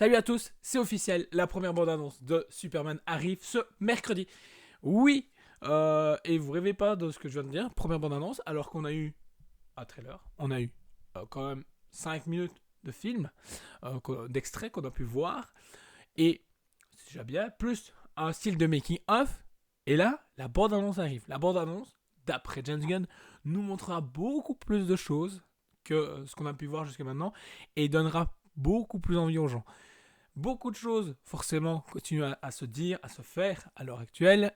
Salut à tous, c'est officiel, la première bande-annonce de Superman arrive ce mercredi. Oui, et vous rêvez pas de ce que je viens de dire, première bande-annonce, alors qu'on a eu un trailer, on a eu quand même 5 minutes de film, d'extrait qu'on a pu voir, et c'est déjà bien, plus un style de making-of, et là, la bande-annonce arrive. La bande-annonce, d'après James Gunn, nous montrera beaucoup plus de choses que ce qu'on a pu voir jusqu'à maintenant, et donnera beaucoup plus envie aux gens. Beaucoup de choses, forcément, continuent à se dire, à se faire à l'heure actuelle.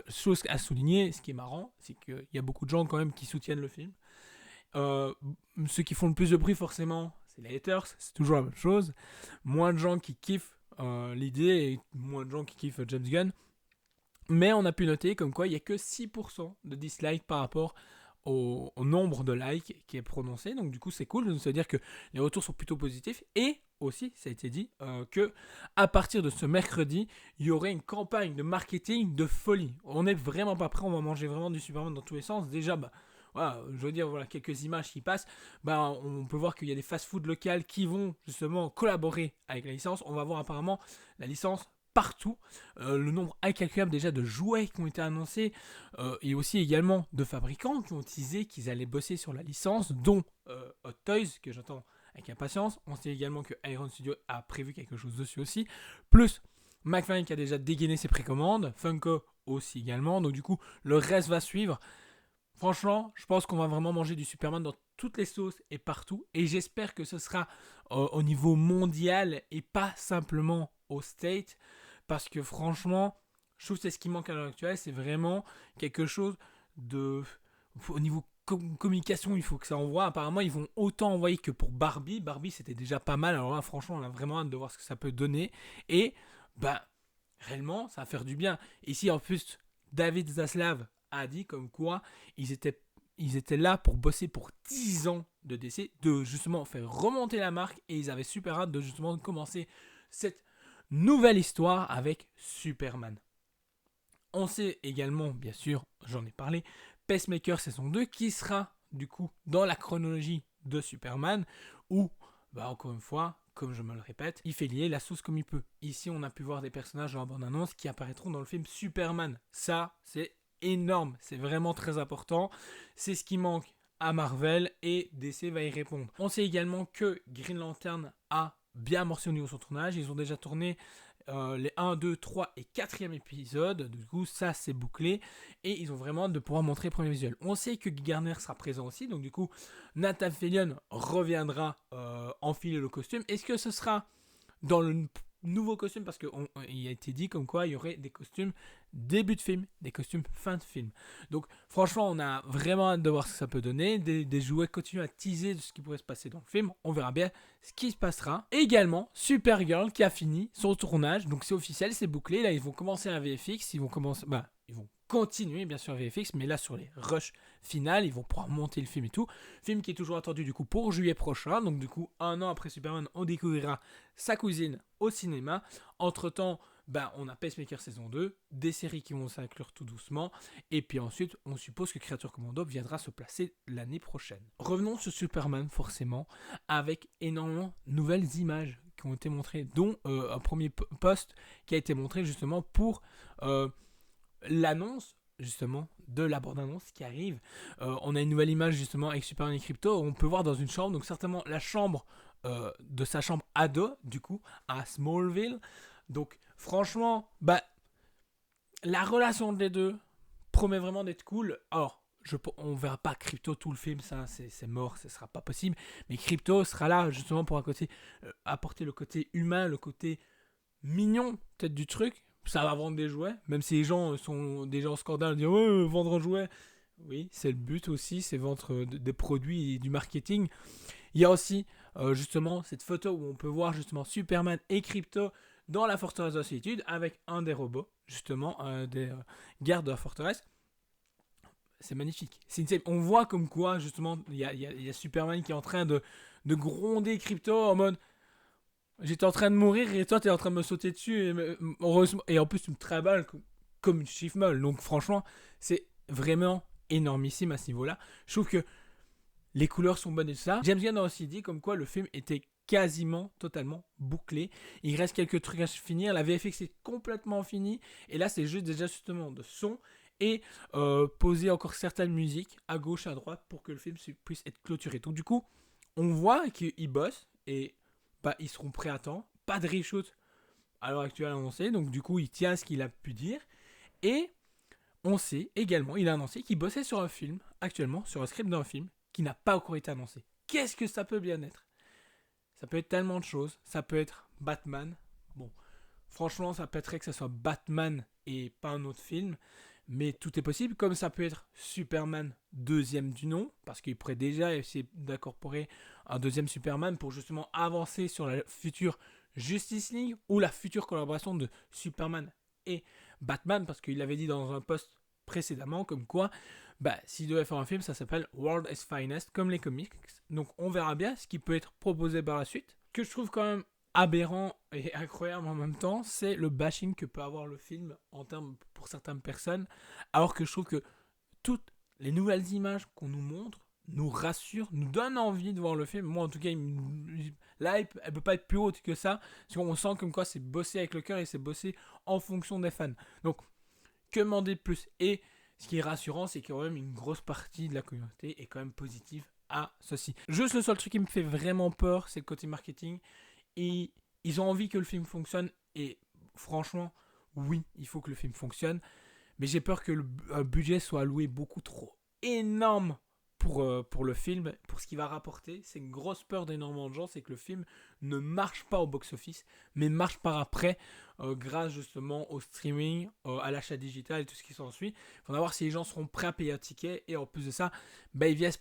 Chose à souligner, ce qui est marrant, c'est qu'il y a beaucoup de gens quand même qui soutiennent le film. Euh, Ceux qui font le plus de bruit, forcément, c'est les haters, c'est toujours la même chose. Moins de gens qui kiffent l'idée et moins de gens qui kiffent James Gunn. Mais on a pu noter comme quoi il n'y a que 6% de dislikes par rapport au nombre de likes qui est prononcé. Donc du coup c'est cool, ça veut dire que les retours sont plutôt positifs. Et aussi, ça a été dit, que à partir de ce mercredi, il y aurait une campagne de marketing de folie. On n'est vraiment pas prêt, on va manger vraiment du Superman dans tous les sens. Déjà, voilà, je veux dire, voilà, quelques images qui passent, on peut voir qu'il y a des fast-food locales qui vont justement collaborer avec la licence. On va voir apparemment la licence partout, le nombre incalculable déjà de jouets qui ont été annoncés, et aussi également de fabricants qui ont teasé qu'ils allaient bosser sur la licence, dont Hot Toys, que j'attends avec impatience. On sait également que Iron Studio a prévu quelque chose dessus aussi, plus McFarlane qui a déjà dégainé ses précommandes, Funko aussi également, donc du coup le reste va suivre. Franchement, je pense qu'on va vraiment manger du Superman dans toutes les sauces et partout, et j'espère que ce sera au niveau mondial et pas simplement au State, parce que franchement, je trouve que c'est ce qui manque à l'heure actuelle, c'est vraiment quelque chose de... Au niveau communication, il faut que ça envoie. Apparemment, ils vont autant envoyer que pour Barbie. Barbie, c'était déjà pas mal. Alors là, franchement, on a vraiment hâte de voir ce que ça peut donner. Et, réellement, ça va faire du bien. Ici, en plus, David Zaslav a dit comme quoi ils étaient là pour bosser pour 10 ans de décès, de justement faire remonter la marque, et ils avaient super hâte de justement commencer cette nouvelle histoire avec Superman. On sait également, bien sûr, j'en ai parlé, Pacemaker saison 2 qui sera du coup dans la chronologie de Superman, où, encore une fois, comme je me le répète, il fait lier la sauce comme il peut. Ici, on a pu voir des personnages dans la bande-annonce qui apparaîtront dans le film Superman. Ça, c'est énorme, c'est vraiment très important. C'est ce qui manque à Marvel et DC va y répondre. On sait également que Green Lantern a bien amorcé au niveau de son tournage. Ils ont déjà tourné les 1, 2, 3 et 4e épisodes. Du coup, ça c'est bouclé. Et ils ont vraiment hâte de pouvoir montrer le premier visuel. On sait que Guy Garner sera présent aussi. Donc du coup, Nathan Fillion reviendra enfiler le costume. Est-ce que ce sera dans le nouveau costume, parce qu'il a été dit comme quoi il y aurait des costumes début de film, des costumes fin de film. Donc franchement, on a vraiment hâte de voir ce que ça peut donner. Des jouets continuent à teaser de ce qui pourrait se passer dans le film. On verra bien ce qui se passera. Et également, Supergirl qui a fini son tournage. Donc c'est officiel, c'est bouclé. Là, ils vont commencer un VFX. Ils vont continuer bien sûr VFX, mais là sur les rushs finales, ils vont pouvoir monter le film et tout. Film qui est toujours attendu du coup pour juillet prochain. Donc du coup, un an après Superman, on découvrira sa cousine au cinéma. Entre temps, on a Pacemaker saison 2, des séries qui vont s'inclure tout doucement, et puis ensuite, on suppose que Creature Commando viendra se placer l'année prochaine. Revenons sur Superman, forcément, avec énormément de nouvelles images qui ont été montrées, dont un premier post qui a été montré justement pour l'annonce justement de la bande-annonce qui arrive. On a une nouvelle image justement avec Superman et Crypto. On peut voir dans une chambre, donc certainement la chambre de sa chambre ado, du coup, à Smallville. Donc franchement, la relation des deux promet vraiment d'être cool. Alors, on verra pas Crypto tout le film, ça c'est mort, ce sera pas possible. Mais Crypto sera là justement pour apporter le côté humain, le côté mignon peut-être du truc. Ça va vendre des jouets, même si les gens sont déjà en scandale, dire ouais, vendre un jouet. Oui, c'est le but aussi, c'est vendre des produits et du marketing. Il y a aussi justement cette photo où on peut voir justement Superman et Crypto dans la forteresse de la solitude avec un des robots, justement, des gardes de la forteresse. C'est magnifique. On voit comme quoi, justement, il y a Superman qui est en train de gronder Crypto en mode j'étais en train de mourir et toi t'es en train de me sauter dessus et en plus tu me travailles comme une chiffre molle. Donc franchement, c'est vraiment énormissime à ce niveau-là. Je trouve que les couleurs sont bonnes et tout ça. James Gunn a aussi dit comme quoi le film était quasiment totalement bouclé. Il reste quelques trucs à finir. La VFX est complètement finie. Et là, c'est juste des ajustements de son et poser encore certaines musiques à gauche, à droite pour que le film puisse être clôturé. Donc du coup, on voit qu'ils bossent et ils seront prêts à temps. Pas de reshoot à l'heure actuelle annoncé. Donc du coup, il tient à ce qu'il a pu dire. Et on sait également, il a annoncé qu'il bossait sur un film, actuellement, sur un script d'un film qui n'a pas encore été annoncé. Qu'est-ce que ça peut bien être? Ça peut être tellement de choses. Ça peut être Batman. Bon, franchement, ça pèterait que ça soit Batman et pas un autre film. Mais tout est possible. Comme ça peut être Superman deuxième du nom. Parce qu'il pourrait déjà essayer d'incorporer un deuxième Superman pour justement avancer sur la future Justice League ou la future collaboration de Superman et Batman. Parce qu'il avait dit dans un post précédemment comme quoi s'il devait faire un film, ça s'appelle World's Finest, comme les comics. Donc on verra bien ce qui peut être proposé par la suite. Ce que je trouve quand même aberrant et incroyable en même temps, c'est le bashing que peut avoir le film en termes pour certaines personnes, alors que je trouve que toutes les nouvelles images qu'on nous montre nous rassurent, nous donnent envie de voir le film. Moi en tout cas, l'hype, elle peut pas être plus haute que ça, parce qu'on sent comme quoi c'est bossé avec le cœur et c'est bossé en fonction des fans. Donc, que demander de plus? Et ce qui est rassurant, c'est que quand même une grosse partie de la communauté est quand même positive à ceci. Juste le seul truc qui me fait vraiment peur, c'est le côté marketing. Et ils ont envie que le film fonctionne. Et franchement, oui, il faut que le film fonctionne. Mais j'ai peur que le budget soit alloué beaucoup trop énorme pour le film, pour ce qu'il va rapporter. C'est une grosse peur d'énormément de gens, c'est que le film ne marche pas au box-office, mais marche par après, grâce justement au streaming, à l'achat digital et tout ce qui s'ensuit. Il faudra voir si les gens seront prêts à payer un ticket. Et en plus de ça, ils viennent se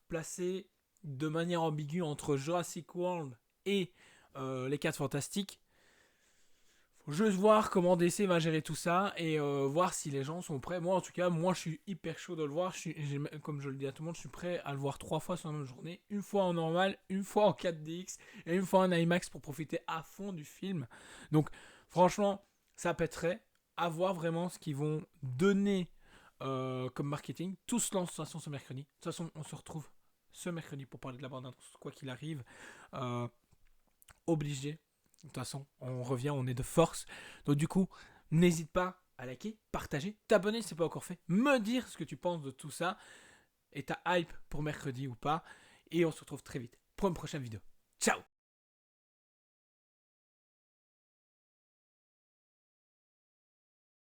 placer de manière ambiguë entre Jurassic World et les 4 Fantastiques. Faut juste voir comment DC va gérer tout ça et voir si les gens sont prêts. Moi, en tout cas, je suis hyper chaud de le voir. Comme je le dis à tout le monde, je suis prêt à le voir 3 fois sur la même journée. Une fois en normal, une fois en 4DX et une fois en IMAX pour profiter à fond du film. Donc, franchement, ça pèterait. À voir vraiment ce qu'ils vont donner comme marketing. Tout se lance de toute façon ce mercredi. De toute façon, on se retrouve ce mercredi pour parler de la bande-annonce, quoi qu'il arrive. Obligé. De toute façon, on revient, on est de force. Donc du coup, n'hésite pas à liker, partager, t'abonner si c'est pas encore fait, me dire ce que tu penses de tout ça et ta hype pour mercredi ou pas. Et on se retrouve très vite pour une prochaine vidéo. Ciao!